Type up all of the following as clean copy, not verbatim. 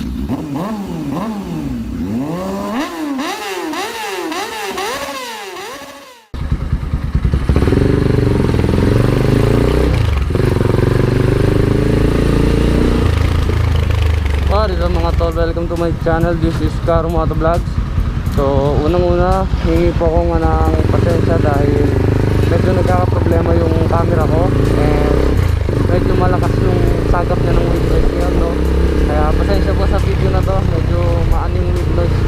Hello mga tol, welcome to my channel. This is Caro Moto Vlogs. So unang-una, hingi po ko nga ng pasensya dahil medyo nagkakaproblema yung camera ko and medyo malakas yung sagap niya ng wind noise ngayon, no? Kaya pasensya po sa video na to, medyo maaning wind noise.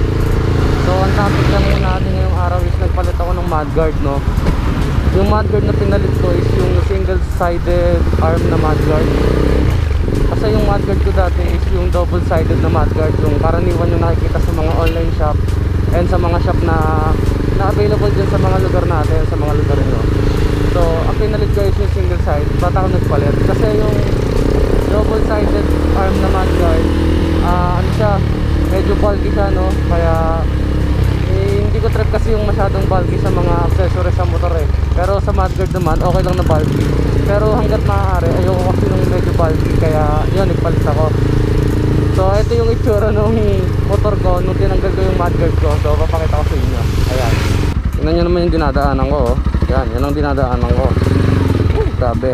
So ang topic lang muna natin ngayong araw is nagpalit ako ng mudguard, no? Yung mudguard na pinalit ko is yung single-sided arm na mudguard. Kasi yung mudguard ko dati is yung double-sided na mudguard, yung karaniwan yung nakikita sa mga online shop and sa mga shop na available dyan sa mga lugar natin, sa mga lugar nyo. So ang pinalit ko is yung single-sided. Ba't ako nagpalit? Kasi yung double-sided arm na mudguard, ano siya, medyo bulky siya, no? Kaya hindi ko trip kasi yung masyadong bulky sa mga accessories sa motor eh. Pero sa mudguard naman, okay lang na bulky. Pero hanggat maaari, ayoko kasi nung medyo bulky, kaya yun, nagpalit ako. So ito yung itsura nung motor ko nung tinanggal ko yung mudguard ko. So papakita ko sa inyo. Ayan, tingnan nyo naman yung dinadaanan ko, oh. Yan ang dinadaanan ko. Grabe,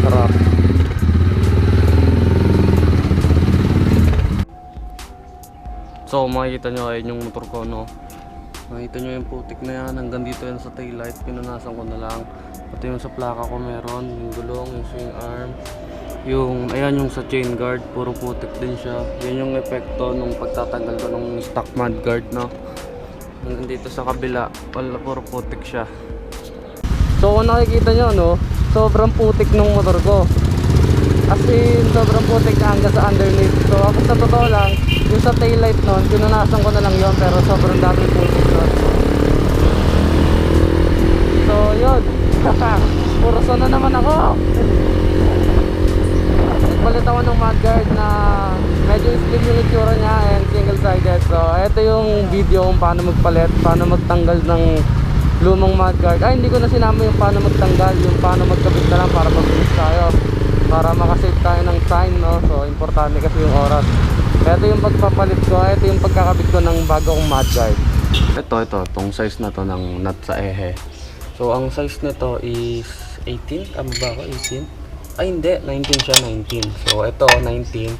sarap. So makikita nyo ayun yung motor ko, no? Makikita nyo yung putik na yan, hanggang dito yan sa taillight, pinunasan ko na lang. Pati yung sa plaka ko meron, yung gulong, yung swing arm, yung, ayan yung sa chain guard, puro putik din siya. Yan yung epekto nung pagtatanggal ko ng stock mudguard, no? Hanggang dito sa kabila, wala, puro putik siya. So kung nakikita nyo, no, sobrang putik ng motor ko. As in, sobrang putik na hanggang sa underneath. So ako sa totoo lang, yung sa taillight nun, pinunasan ko na lang yon, pero sobrang daming putik nun. So yun, puro na naman ako. Nagpalit ako ng mudguard na medyo slim yung itsura niya and single-sided. So ito yung video kung paano magpalit, paano magtanggal ng lumang mudguard. Ay, hindi ko na sinama yung paano magtanggal, yung paano magkabit na lang para mabilis tayo, para makasave tayo ng time, no? So importante kasi yung oras. Ito yung pagpapalit ko, ito yung pagkakabit ko ng bago kong mudguard. Itong size na to ng nut sa ehe. So ang size nito is 18, tama ba ako? 18? Ay hindi, 19 siya, 19. So ito 19.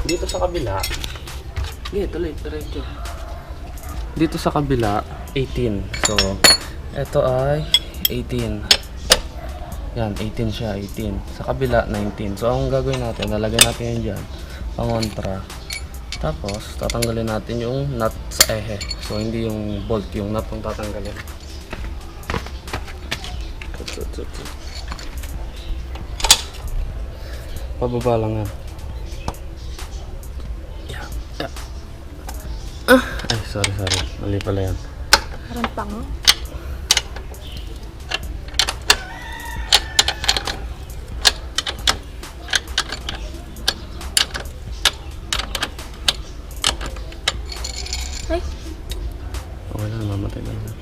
Dito sa kabila, dito sa kabila 18. So ito ay 18. Yan, 18 siya, 18. Sa kabila 19. So ang gagawin natin, lalagyan natin yan dyan, pangontra. Tapos tatanggalin natin yung nut sa ehe. So hindi yung bolt, yung nut yung tatanggalin. Pababa lang yan. Ay, sorry. Mali pala yan. Parang pango. Ay. Okay lang, mamatay na lang.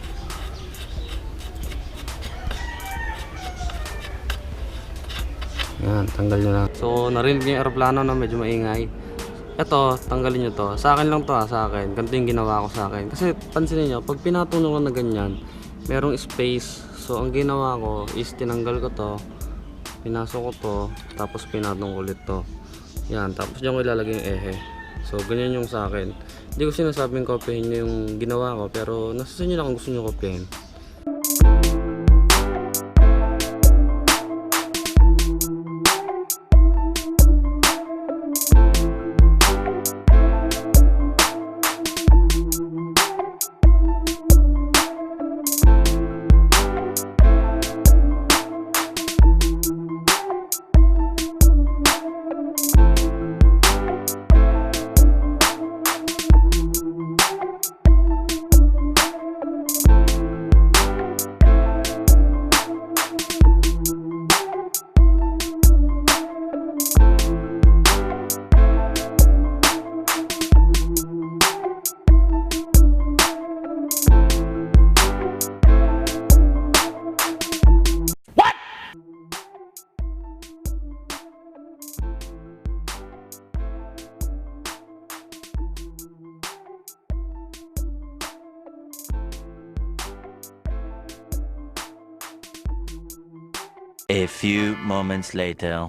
Yan, tanggal nyo na. So, narinig nyo yung aeroplano na medyo maingay. Ito, tanggalin nyo to. Sa akin lang to, sa akin. Ganito yung ginawa ko sa akin. Kasi, pansinin nyo, pag pinatunog ko na ganyan, merong space. So, ang ginawa ko is tinanggal ko to, pinasok ko to, tapos pinatong ulit to. Yan, tapos dyan ko ilalagay yung ehe. So, ganyan yung sa akin. Hindi ko sinasabing kopyahin nyo yung ginawa ko, pero nasa sa inyo lang kung gusto nyo kopyahin. A few moments later.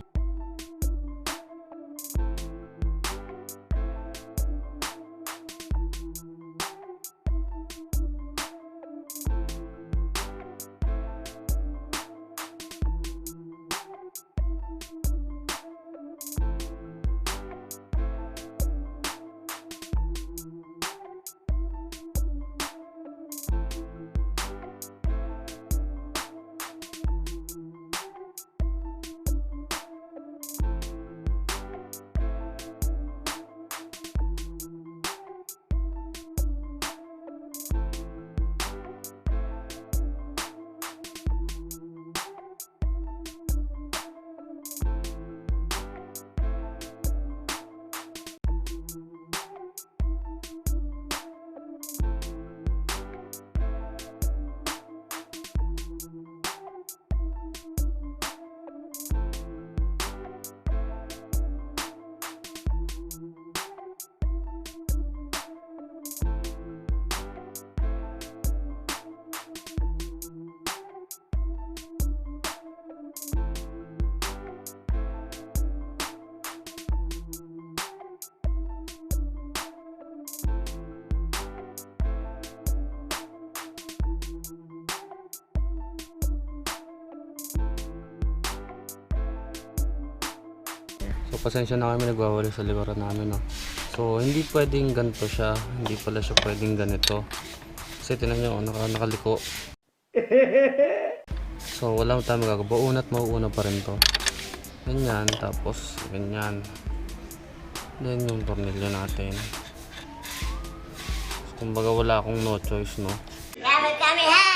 So pasensya na kami, nagwawali sa likuran namin, no? So hindi pwedeng ganito siya, hindi pala siya pwedeng ganito. Kasi tinan nyo, nakaliko. So wala tayong magagawa, una't mauuna pa rin to. Ganyan, tapos ganyan. Then yung tornilyo natin. So, kumbaga wala akong no choice, no? Kami ha!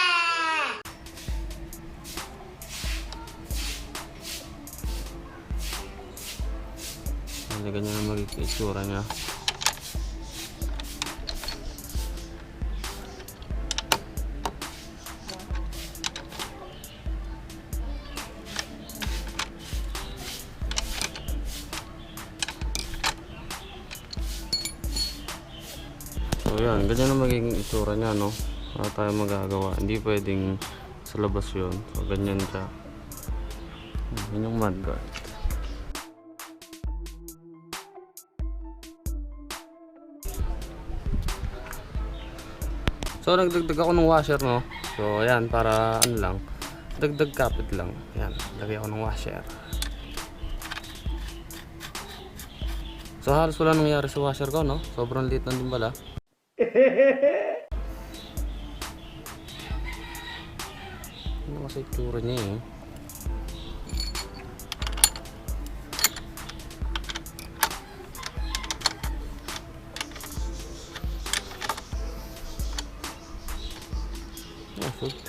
Ganyan ang magiging itsura niya. So yan, ganyan ang magiging itsura niya, no? Wala tayong magagawa, hindi pwedeng sa labas yun. So ganyan siya. Yan yung mudguard. So nagdagdag ako ng washer, no? So ayan, para ano lang, dagdag kapit lang. Ayan, lagay ako ng washer. So halos wala nangyari sa washer ko, no? Sobrang liit lang din pala. Ano kasi itsura niya, eh? Perfect.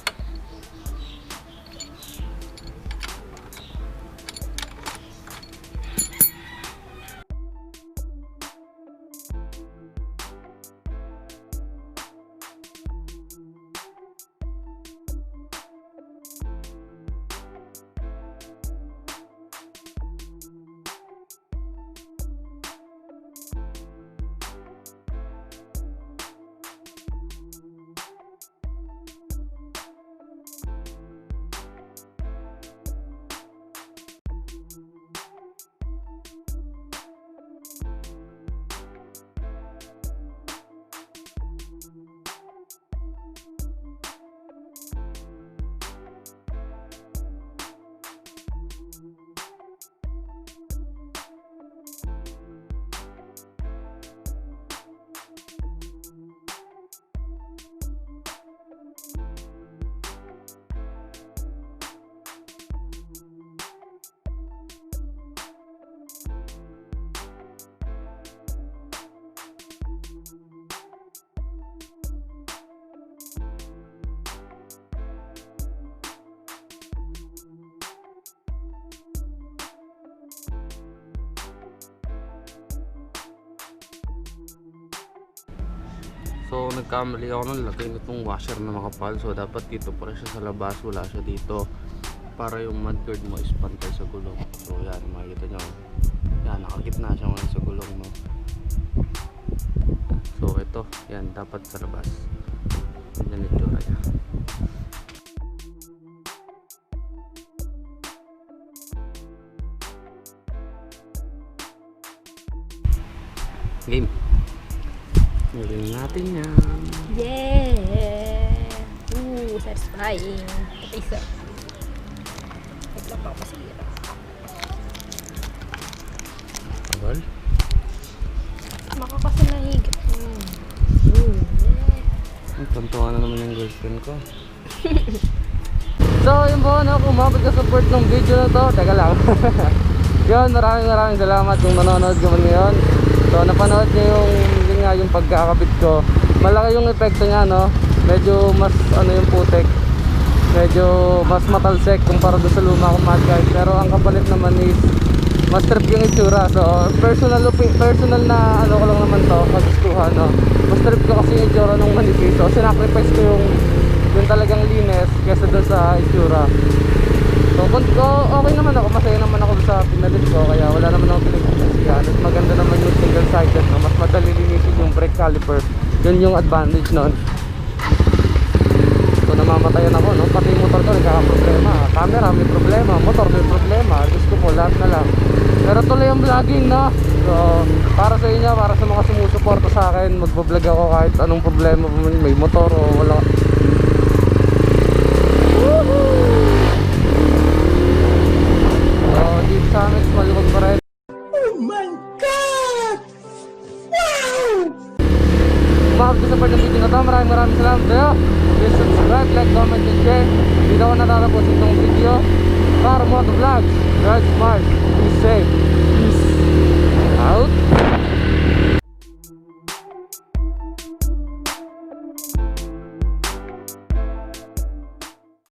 So nagkamali ako ng lagay nitong washer na makapal. So dapat dito pala siya sa labas, wala siya dito, para yung mudguard mo is pantay sa gulong. So yan, makikita nyo, yan, nakagitna siya ngayon sa gulong, no? So ito, yan, dapat sa labas. Yan yung itsura niya. Game. Galing natin yan. Yeah! Ooh, satisfying. Okay, sir. Wait lang pa ako masira. Tagal. Makakasa na higit. Ooh, yeah. Tuntuan na naman yung girlfriend ko. So yun po, no, kung umabot ka support ng video na to, teka lang. Yun, maraming salamat kung manonood ka man ngayon. So napanood nyo yun nga yung pagkakabit ko. Malaki yung epekto niya, no. Medyo mas ano yung putek, medyo mas matalsek kumpara doon sa luma kong mad guys. Pero ang kapalit naman is mas trip yung itsura. So personal na ano ko lang naman to, kagustuhan, no. Mas trip ko kasi yung itsura nung manipis. So sinacrifice ko yung talagang linis kesa doon sa itsura. So okay naman ako, masaya naman ako sa pinalit ko, kaya wala naman ako pinagpipisihan. At maganda naman yung single sided, no? Mas madali linisin yung brake caliper. Yun yung advantage nun. So namamatayan ako, no? Pati yung motor ko nagkakaproblema. Camera may problema, motor may problema. Gusto ko lahat na lang. Pero tuloy ang vlogging, no? So para sa inyo, para sa mga sumusuporta sa akin, magbablog ako kahit anong problema, may motor o wala. Dito sa amin, malukog pa rin. Oh my God! Wow! Umabot ka sa part ng video na to, maraming salamat sa'yo. Please subscribe, like, comment, and share. Dito ako natatapos itong video para mo vlogs. Drive smart, be safe, peace out.